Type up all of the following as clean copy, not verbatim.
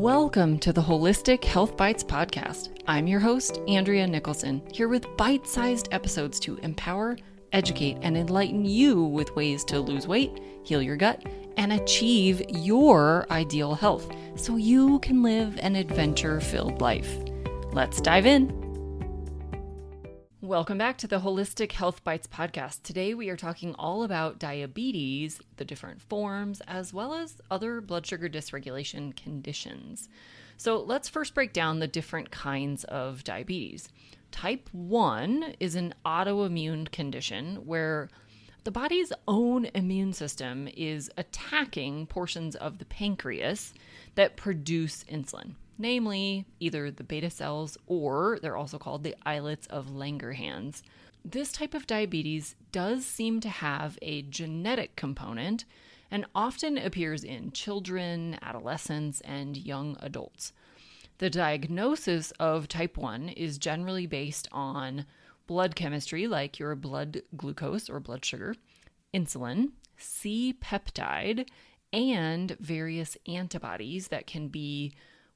Welcome to the Holistic Health Bites podcast. I'm your host, Andrea Nicholson, here with bite-sized episodes to empower, educate, and enlighten you with ways to lose weight, heal your gut, and achieve your ideal health so you can live an adventure-filled life. Let's dive in. Welcome back to the Holistic Health Bites podcast. Today we are talking all about diabetes, the different forms, as well as other blood sugar dysregulation conditions. So let's first break down the different kinds of diabetes. Type 1 is an autoimmune condition where the body's own immune system is attacking portions of the pancreas that produce insulin. Namely, either the beta cells or they're also called the islets of Langerhans. This type of diabetes does seem to have a genetic component and often appears in children, adolescents, and young adults. The diagnosis of type 1 is generally based on blood chemistry, like your blood glucose or blood sugar, insulin, C-peptide, and various antibodies that can be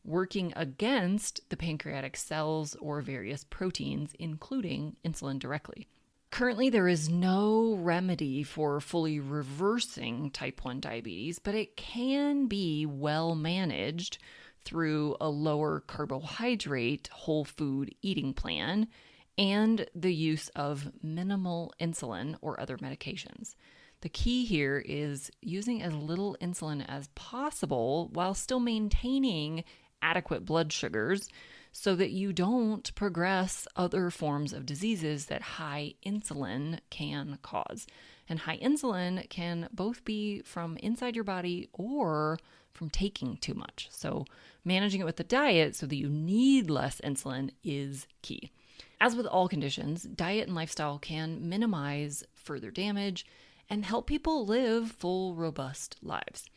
working against the pancreatic cells or various proteins, including insulin directly. Currently, there is no remedy for fully reversing type 1 diabetes, but it can be well managed through a lower carbohydrate whole food eating plan and the use of minimal insulin or other medications. The key here is using as little insulin as possible while still maintaining adequate blood sugars so that you don't progress other forms of diseases that high insulin can cause. And high insulin can both be from inside your body or from taking too much. So managing it with the diet so that you need less insulin is key. As with all conditions, diet and lifestyle can minimize further damage and help people live full, robust lives.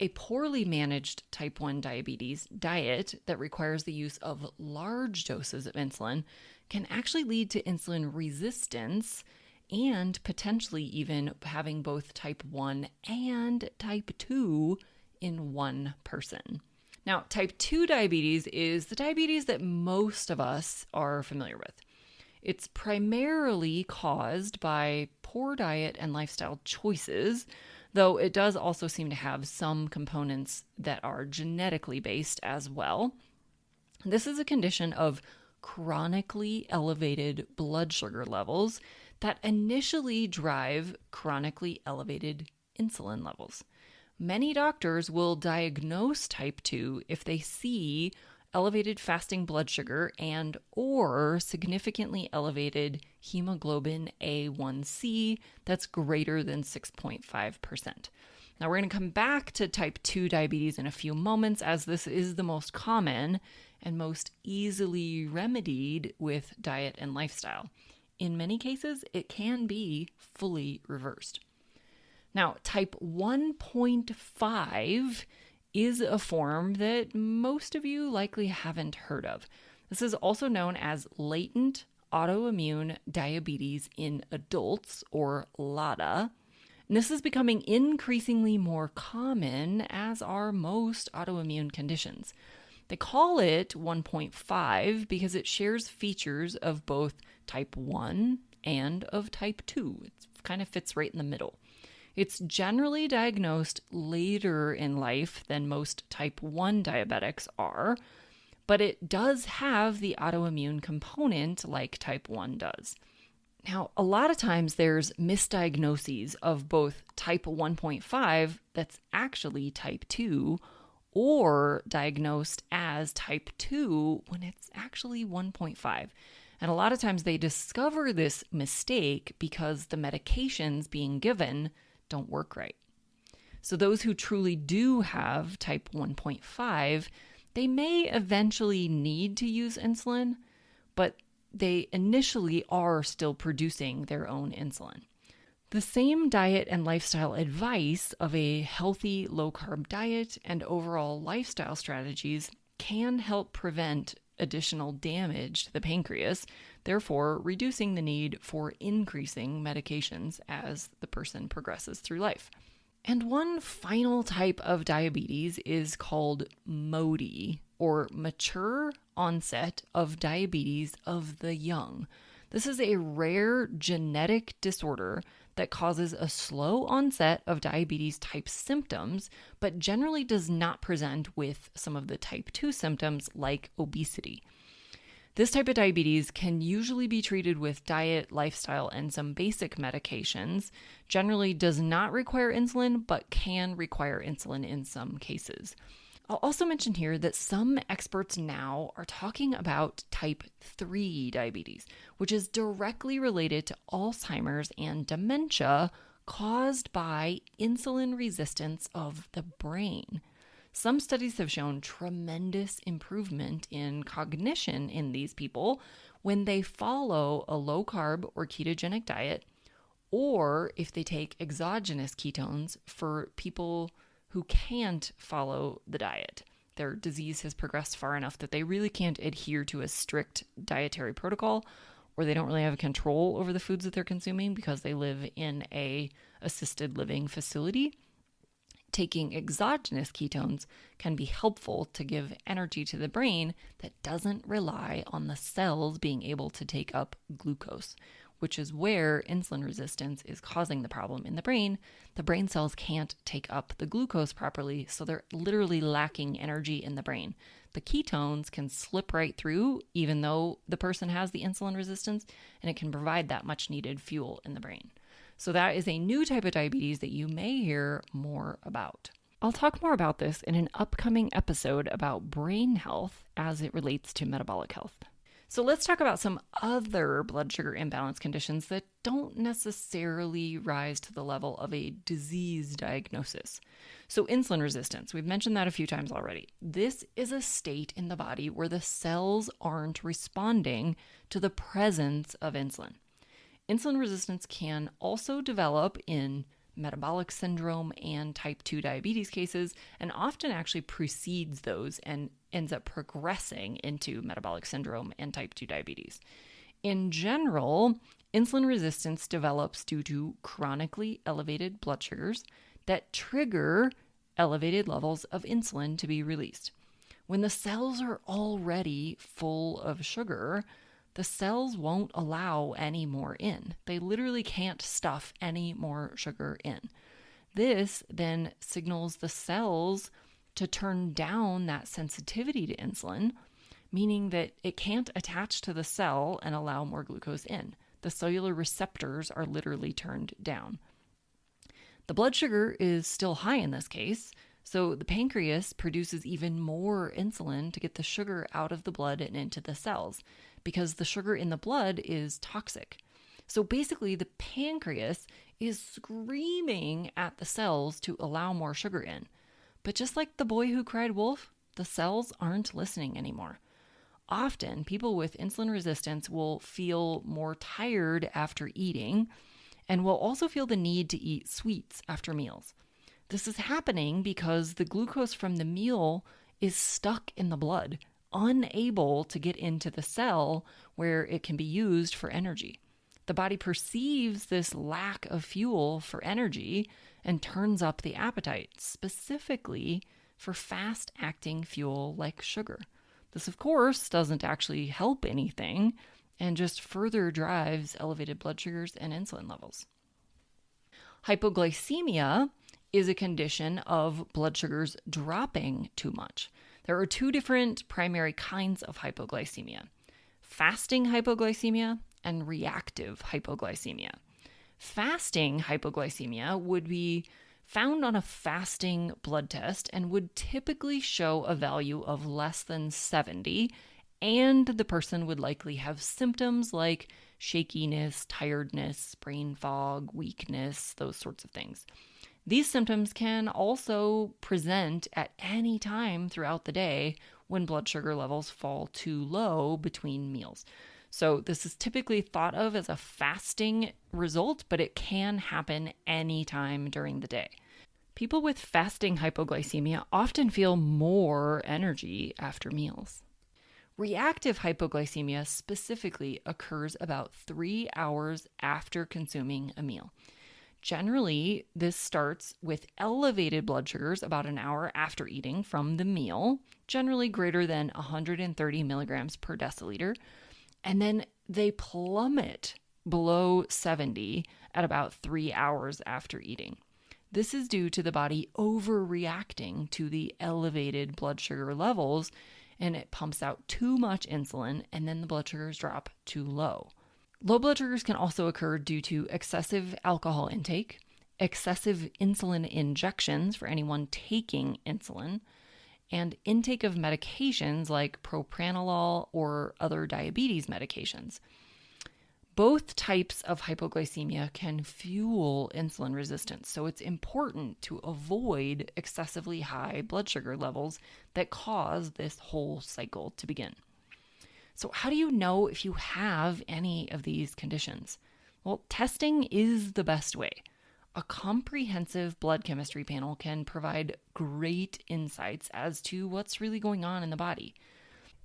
A poorly managed type 1 diabetes diet that requires the use of large doses of insulin can actually lead to insulin resistance and potentially even having both type 1 and type 2 in one person. Now, type 2 diabetes is the diabetes that most of us are familiar with. It's primarily caused by poor diet and lifestyle choices, though it does also seem to have some components that are genetically based as well. This is a condition of chronically elevated blood sugar levels that initially drive chronically elevated insulin levels. Many doctors will diagnose type 2 if they see elevated fasting blood sugar and or significantly elevated hemoglobin A1C that's greater than 6.5%. Now we're going to come back to type 2 diabetes in a few moments as this is the most common and most easily remedied with diet and lifestyle. In many cases, it can be fully reversed. Now, type 1.5 is a form that most of you likely haven't heard of. This is also known as latent autoimmune diabetes in adults, or LADA. And this is becoming increasingly more common, as are most autoimmune conditions. They call it 1.5 because it shares features of both type 1 and of type 2. It kind of fits right in the middle. It's generally diagnosed later in life than most type 1 diabetics are, but it does have the autoimmune component like type 1 does. Now, a lot of times there's misdiagnoses of both type 1.5 that's actually type 2 or diagnosed as type 2 when it's actually 1.5. And a lot of times they discover this mistake because the medications being given don't work right. So those who truly do have type 1.5, they may eventually need to use insulin, but they initially are still producing their own insulin. The same diet and lifestyle advice of a healthy low-carb diet and overall lifestyle strategies can help prevent additional damage to the pancreas, therefore reducing the need for increasing medications as the person progresses through life. And one final type of diabetes is called MODY, or mature onset of diabetes of the young. This is a rare genetic disorder that causes a slow onset of diabetes type symptoms, but generally does not present with some of the type 2 symptoms like obesity. This type of diabetes can usually be treated with diet, lifestyle, and some basic medications. Generally does not require insulin, but can require insulin in some cases. I'll also mention here that some experts now are talking about type 3 diabetes, which is directly related to Alzheimer's and dementia caused by insulin resistance of the brain. Some studies have shown tremendous improvement in cognition in these people when they follow a low-carb or ketogenic diet, or if they take exogenous ketones for people who can't follow the diet. Their disease has progressed far enough that they really can't adhere to a strict dietary protocol, or they don't really have control over the foods that they're consuming because they live in a assisted living facility. Taking exogenous ketones can be helpful to give energy to the brain that doesn't rely on the cells being able to take up glucose, which is where insulin resistance is causing the problem in the brain. The brain cells can't take up the glucose properly, so they're literally lacking energy in the brain. The ketones can slip right through, even though the person has the insulin resistance, and it can provide that much needed fuel in the brain. So that is a new type of diabetes that you may hear more about. I'll talk more about this in an upcoming episode about brain health as it relates to metabolic health. So let's talk about some other blood sugar imbalance conditions that don't necessarily rise to the level of a disease diagnosis. So insulin resistance, we've mentioned that a few times already. This is a state in the body where the cells aren't responding to the presence of insulin. Insulin resistance can also develop in metabolic syndrome and type 2 diabetes cases, and often actually precedes those and ends up progressing into metabolic syndrome and type 2 diabetes. In general, insulin resistance develops due to chronically elevated blood sugars that trigger elevated levels of insulin to be released. When the cells are already full of sugar, the cells won't allow any more in. They literally can't stuff any more sugar in. This then signals the cells to turn down that sensitivity to insulin, meaning that it can't attach to the cell and allow more glucose in. The cellular receptors are literally turned down. The blood sugar is still high in this case, so the pancreas produces even more insulin to get the sugar out of the blood and into the cells, because the sugar in the blood is toxic. So basically, the pancreas is screaming at the cells to allow more sugar in. But just like the boy who cried wolf, the cells aren't listening anymore. Often, people with insulin resistance will feel more tired after eating and will also feel the need to eat sweets after meals. This is happening because the glucose from the meal is stuck in the blood, unable to get into the cell where it can be used for energy. The body perceives this lack of fuel for energy and turns up the appetite, specifically for fast-acting fuel like sugar. This, of course, doesn't actually help anything and just further drives elevated blood sugars and insulin levels. Hypoglycemia is a condition of blood sugars dropping too much. There are two different primary kinds of hypoglycemia: fasting hypoglycemia and reactive hypoglycemia. Fasting hypoglycemia would be found on a fasting blood test and would typically show a value of less than 70, and the person would likely have symptoms like shakiness, tiredness, brain fog, weakness, those sorts of things. These symptoms can also present at any time throughout the day when blood sugar levels fall too low between meals. So this is typically thought of as a fasting result, but it can happen anytime during the day. People with fasting hypoglycemia often feel more energy after meals. Reactive hypoglycemia specifically occurs about 3 hours after consuming a meal. Generally, this starts with elevated blood sugars about an hour after eating from the meal, generally greater than 130 milligrams per deciliter, and then they plummet below 70 at about 3 hours after eating. This is due to the body overreacting to the elevated blood sugar levels, and it pumps out too much insulin, and then the blood sugars drop too low. Low blood sugars can also occur due to excessive alcohol intake, excessive insulin injections for anyone taking insulin, and intake of medications like propranolol or other diabetes medications. Both types of hypoglycemia can fuel insulin resistance, so it's important to avoid excessively high blood sugar levels that cause this whole cycle to begin. So how do you know if you have any of these conditions? Well, testing is the best way. A comprehensive blood chemistry panel can provide great insights as to what's really going on in the body.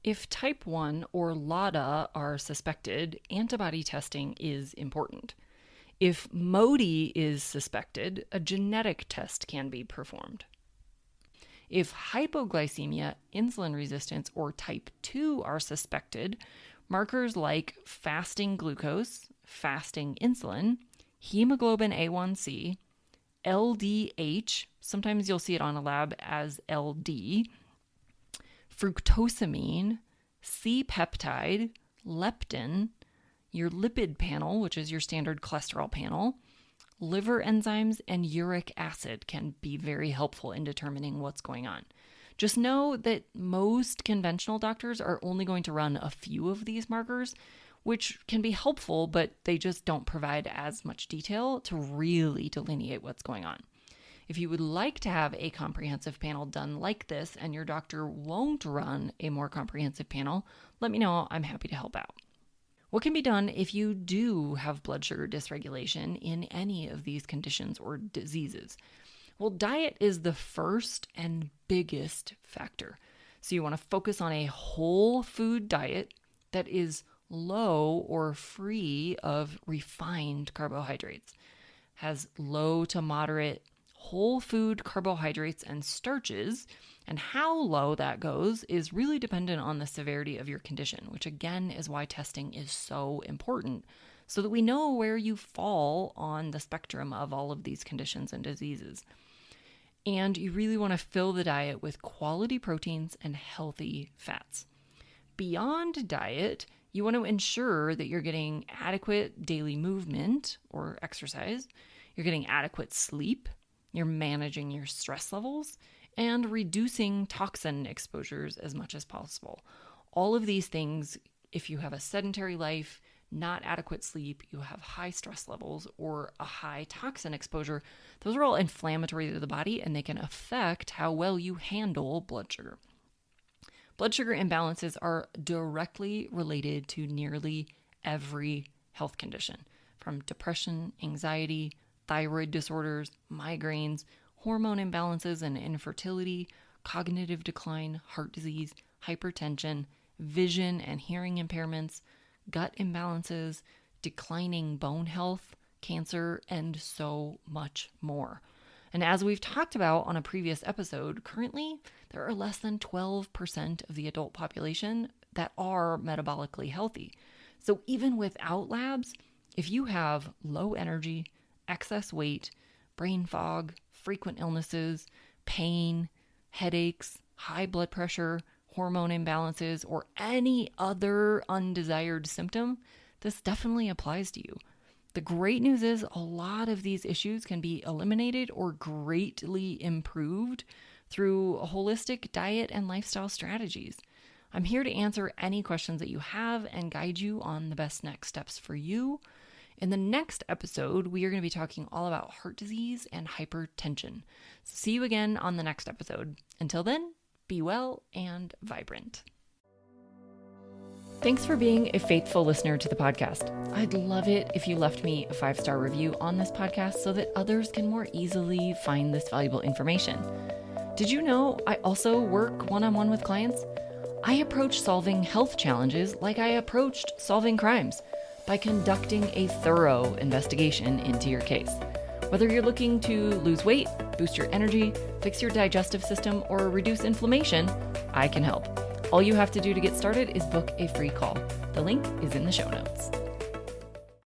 If type 1 or LADA are suspected, antibody testing is important. If MODY is suspected, a genetic test can be performed. If hypoglycemia, insulin resistance, or type 2 are suspected, markers like fasting glucose, fasting insulin, hemoglobin A1C, LDH, sometimes you'll see it on a lab as LD, fructosamine, C-peptide, leptin, your lipid panel, which is your standard cholesterol panel, liver enzymes, and uric acid can be very helpful in determining what's going on. Just know that most conventional doctors are only going to run a few of these markers, which can be helpful, but they just don't provide as much detail to really delineate what's going on. If you would like to have a comprehensive panel done like this and your doctor won't run a more comprehensive panel, let me know. I'm happy to help out. What can be done if you do have blood sugar dysregulation in any of these conditions or diseases? Well, diet is the first and biggest factor. So you want to focus on a whole food diet that is low or free of refined carbohydrates, has low to moderate whole food carbohydrates and starches, and how low that goes is really dependent on the severity of your condition, which again is why testing is so important, so that we know where you fall on the spectrum of all of these conditions and diseases. And you really want to fill the diet with quality proteins and healthy fats. Beyond diet, you want to ensure that you're getting adequate daily movement or exercise, you're getting adequate sleep, you're managing your stress levels, and reducing toxin exposures as much as possible. All of these things, if you have a sedentary life, not adequate sleep, you have high stress levels, or a high toxin exposure, those are all inflammatory to the body, and they can affect how well you handle blood sugar. Blood sugar imbalances are directly related to nearly every health condition, from depression, anxiety, thyroid disorders, migraines, hormone imbalances and infertility, cognitive decline, heart disease, hypertension, vision and hearing impairments, gut imbalances, declining bone health, cancer, and so much more. And as we've talked about on a previous episode, currently there are less than 12% of the adult population that are metabolically healthy. So even without labs, if you have low energy, excess weight, brain fog, frequent illnesses, pain, headaches, high blood pressure, hormone imbalances, or any other undesired symptom, this definitely applies to you. The great news is a lot of these issues can be eliminated or greatly improved through a holistic diet and lifestyle strategies. I'm here to answer any questions that you have and guide you on the best next steps for you. In the next episode, we are going to be talking all about heart disease and hypertension. So see you again on the next episode. Until then, be well and vibrant. Thanks for being a faithful listener to the podcast. I'd love it if you left me a 5-star review on this podcast so that others can more easily find this valuable information. Did you know I also work one-on-one with clients? I approach solving health challenges like I approached solving crimes, by conducting a thorough investigation into your case. Whether you're looking to lose weight, boost your energy, fix your digestive system, or reduce inflammation, I can help. All you have to do to get started is book a free call. The link is in the show notes.